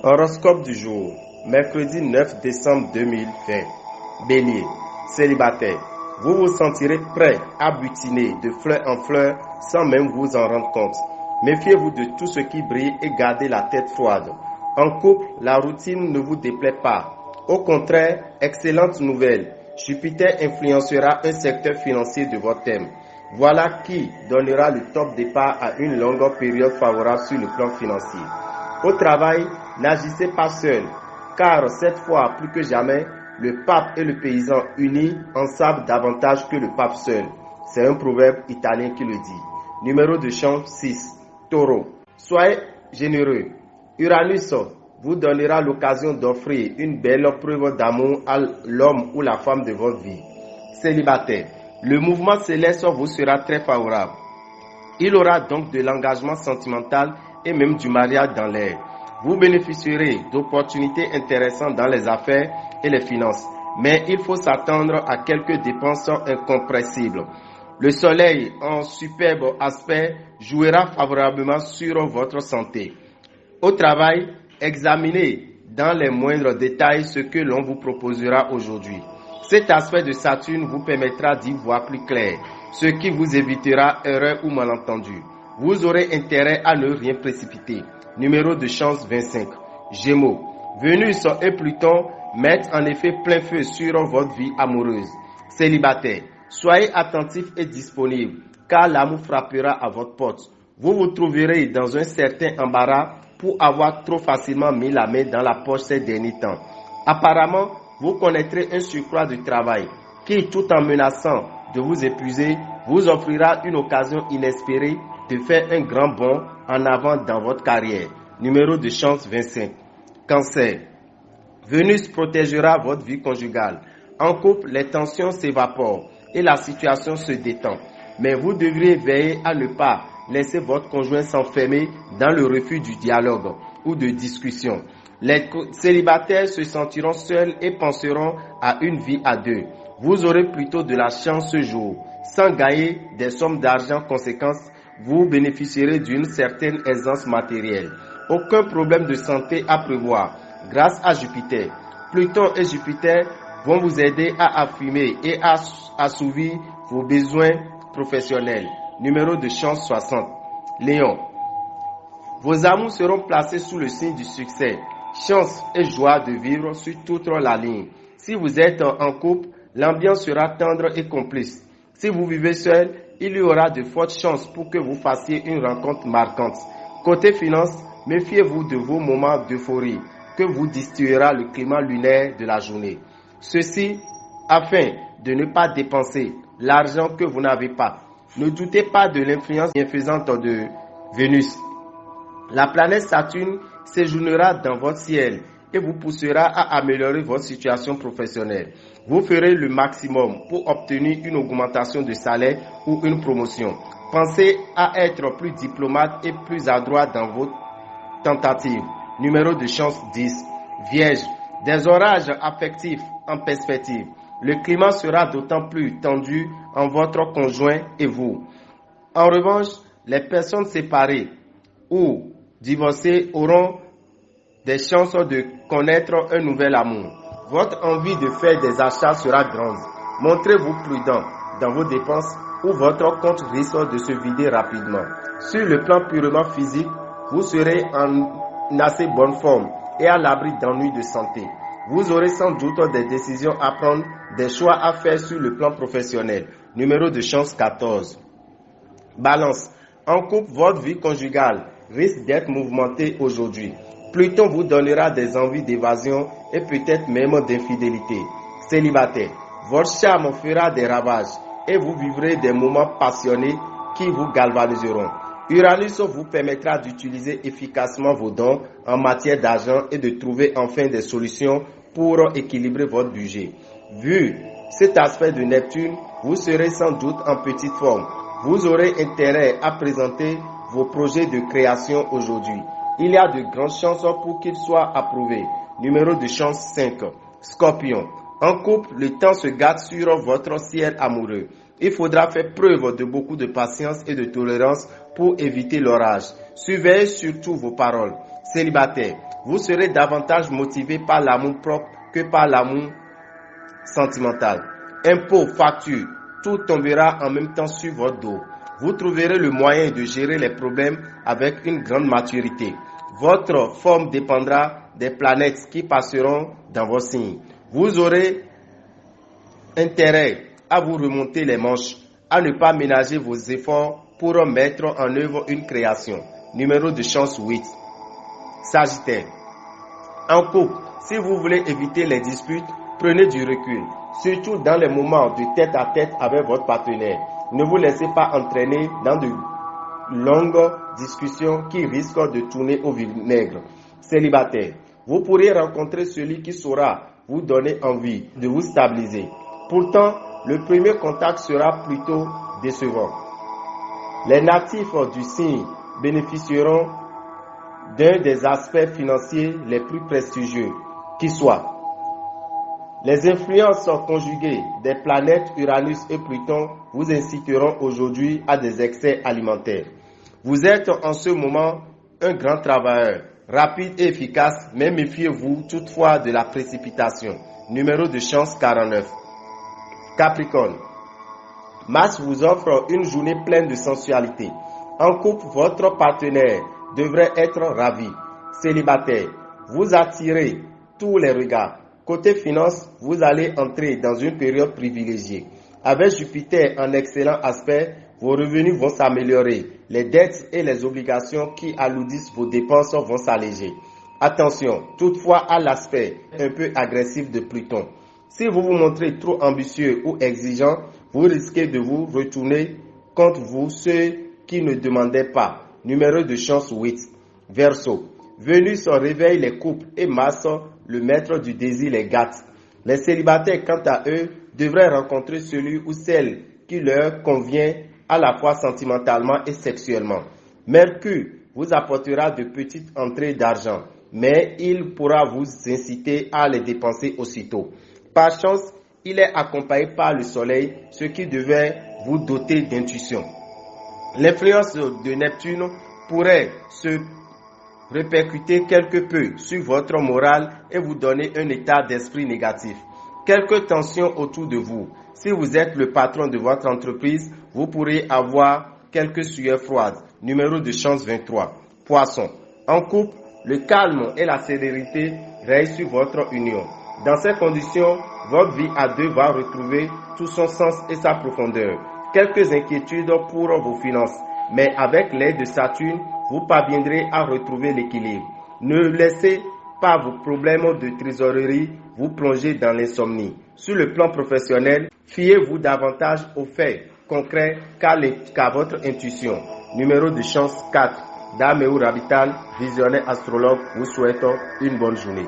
Horoscope du jour, mercredi 9 décembre 2020. Bélier, célibataire, vous vous sentirez prêt à butiner de fleur en fleur sans même vous en rendre compte. Méfiez-vous de tout ce qui brille et gardez la tête froide. En couple, la routine ne vous déplaît pas. Au contraire, excellente nouvelle, Jupiter influencera un secteur financier de votre thème. Voilà qui donnera le top départ à une longue période favorable sur le plan financier. Au travail, n'agissez pas seul, car cette fois, plus que jamais, le pape et le paysan unis en savent davantage que le pape seul. C'est un proverbe italien qui le dit. Numéro de chance 6. Taureau. Soyez généreux. Uranus vous donnera l'occasion d'offrir une belle preuve d'amour à l'homme ou la femme de votre vie. Célibataire. Le mouvement céleste vous sera très favorable. Il aura donc de l'engagement sentimental et même du mariage dans l'air. Vous bénéficierez d'opportunités intéressantes dans les affaires et les finances, mais il faut s'attendre à quelques dépenses incompressibles. Le soleil, en superbe aspect, jouera favorablement sur votre santé. Au travail, examinez dans les moindres détails ce que l'on vous proposera aujourd'hui. Cet aspect de Saturne vous permettra d'y voir plus clair, ce qui vous évitera erreur ou malentendu. Vous aurez intérêt à ne rien précipiter. Numéro de chance 25. Gémeaux. Vénus et Pluton mettent en effet plein feu sur votre vie amoureuse. Célibataire. Soyez attentif et disponible, car l'amour frappera à votre porte. Vous vous trouverez dans un certain embarras pour avoir trop facilement mis la main dans la poche ces derniers temps. Apparemment, vous connaîtrez un surcroît de travail qui, tout en menaçant de vous épuiser, vous offrira une occasion inespérée de faire un grand bond en avant dans votre carrière. Numéro de chance 25. Cancer. Vénus protégera votre vie conjugale. En couple, les tensions s'évaporent et la situation se détend. Mais vous devriez veiller à ne pas laisser votre conjoint s'enfermer dans le refus du dialogue ou de discussion. Les célibataires se sentiront seuls et penseront à une vie à deux. Vous aurez plutôt de la chance ce jour. Sans gagner des sommes d'argent conséquentes, vous bénéficierez d'une certaine aisance matérielle. Aucun problème de santé à prévoir grâce à Jupiter. Pluton et Jupiter vont vous aider à affirmer et à assouvir vos besoins professionnels. Numéro de chance 60. Lion. Vos amours seront placés sous le signe du succès. Chance et joie de vivre sur toute la ligne. Si vous êtes en couple, l'ambiance sera tendre et complice. Si vous vivez seul, il y aura de fortes chances pour que vous fassiez une rencontre marquante. Côté finance, méfiez-vous de vos moments d'euphorie que vous distillera le climat lunaire de la journée. Ceci afin de ne pas dépenser l'argent que vous n'avez pas. Ne doutez pas de l'influence bienfaisante de Vénus. La planète Saturne séjournera dans votre ciel et vous poussera à améliorer votre situation professionnelle. Vous ferez le maximum pour obtenir une augmentation de salaire ou une promotion. Pensez à être plus diplomate et plus adroit dans vos tentatives. Numéro de chance 10. Vierge. Des orages affectifs en perspective. Le climat sera d'autant plus tendu en votre conjoint et vous. En revanche, les personnes séparées ou divorcées auront des chances de connaître un nouvel amour. Votre envie de faire des achats sera grande. Montrez-vous prudent dans vos dépenses ou votre compte risque de se vider rapidement. Sur le plan purement physique, vous serez en assez bonne forme et à l'abri d'ennuis de santé. Vous aurez sans doute des décisions à prendre, des choix à faire sur le plan professionnel. Numéro de chance 14. Balance. En couple, votre vie conjugale risque d'être mouvementée aujourd'hui. Pluton vous donnera des envies d'évasion et peut-être même d'infidélité. Célibataire. Votre charme fera des ravages et vous vivrez des moments passionnés qui vous galvaniseront. Uranus vous permettra d'utiliser efficacement vos dons en matière d'argent et de trouver enfin des solutions pour équilibrer votre budget. Vu cet aspect de Neptune, vous serez sans doute en petite forme. Vous aurez intérêt à présenter vos projets de création aujourd'hui. Il y a de grandes chances pour qu'ils soient approuvés. Numéro de chance 5. Scorpion. En couple, le temps se gâte sur votre ciel amoureux. Il faudra faire preuve de beaucoup de patience et de tolérance pour éviter l'orage. Surveillez surtout vos paroles. Célibataire, Vous serez davantage motivé par l'amour propre que par l'amour sentimental. Impôts, factures, tout tombera en même temps sur votre dos. Vous trouverez le moyen de gérer les problèmes avec une grande maturité. Votre forme dépendra des planètes qui passeront dans vos signes. Vous aurez intérêt à vous remonter les manches, à ne pas ménager vos efforts pour mettre en œuvre une création. Numéro de chance 8. Sagittaire. En couple, si vous voulez éviter les disputes, prenez du recul, surtout dans les moments de tête à tête avec votre partenaire. Ne vous laissez pas entraîner dans de longues discussions qui risquent de tourner au vinaigre. Célibataire, vous pourrez rencontrer celui qui saura vous donner envie de vous stabiliser. Pourtant, le premier contact sera plutôt décevant. Les natifs du signe bénéficieront d'un des aspects financiers les plus prestigieux qui soit. Les influences conjuguées des planètes Uranus et Pluton vous inciteront aujourd'hui à des excès alimentaires. Vous êtes en ce moment un grand travailleur, rapide et efficace, mais méfiez-vous toutefois de la précipitation. Numéro de chance 49. Capricorne. Mars vous offre une journée pleine de sensualité. En couple, votre partenaire devrait être ravi. Célibataire, vous attirez tous les regards. Côté finance, vous allez entrer dans une période privilégiée. Avec Jupiter en excellent aspect, vos revenus vont s'améliorer. Les dettes et les obligations qui alourdissent vos dépenses vont s'alléger. Attention, toutefois à l'aspect un peu agressif de Pluton. Si vous vous montrez trop ambitieux ou exigeant, vous risquez de vous retourner contre vous ceux qui ne demandaient pas. Numéro de chance 8. Verseau. Vénus réveille les couples et Mars, le maître du désir, les gâte. Les célibataires, quant à eux, devraient rencontrer celui ou celle qui leur convient à la fois sentimentalement et sexuellement. Mercure vous apportera de petites entrées d'argent, mais il pourra vous inciter à les dépenser aussitôt. Par chance, il est accompagné par le soleil, ce qui devait vous doter d'intuition. L'influence de Neptune pourrait se répercuter quelque peu sur votre morale et vous donner un état d'esprit négatif. Quelques tensions autour de vous. Si vous êtes le patron de votre entreprise, vous pourrez avoir quelques sueurs froides. Numéro de chance 23. Poisson. En couple, le calme et la sérénité règnent sur votre union. Dans ces conditions, votre vie à deux va retrouver tout son sens et sa profondeur. Quelques inquiétudes pour vos finances, mais avec l'aide de Saturne, vous parviendrez à retrouver l'équilibre. Ne laissez pas vos problèmes de trésorerie vous plonger dans l'insomnie. Sur le plan professionnel, fiez-vous davantage aux faits concrets qu'à votre intuition. Numéro de chance 4. Dame Rabital, visionnaire astrologue, vous souhaite une bonne journée.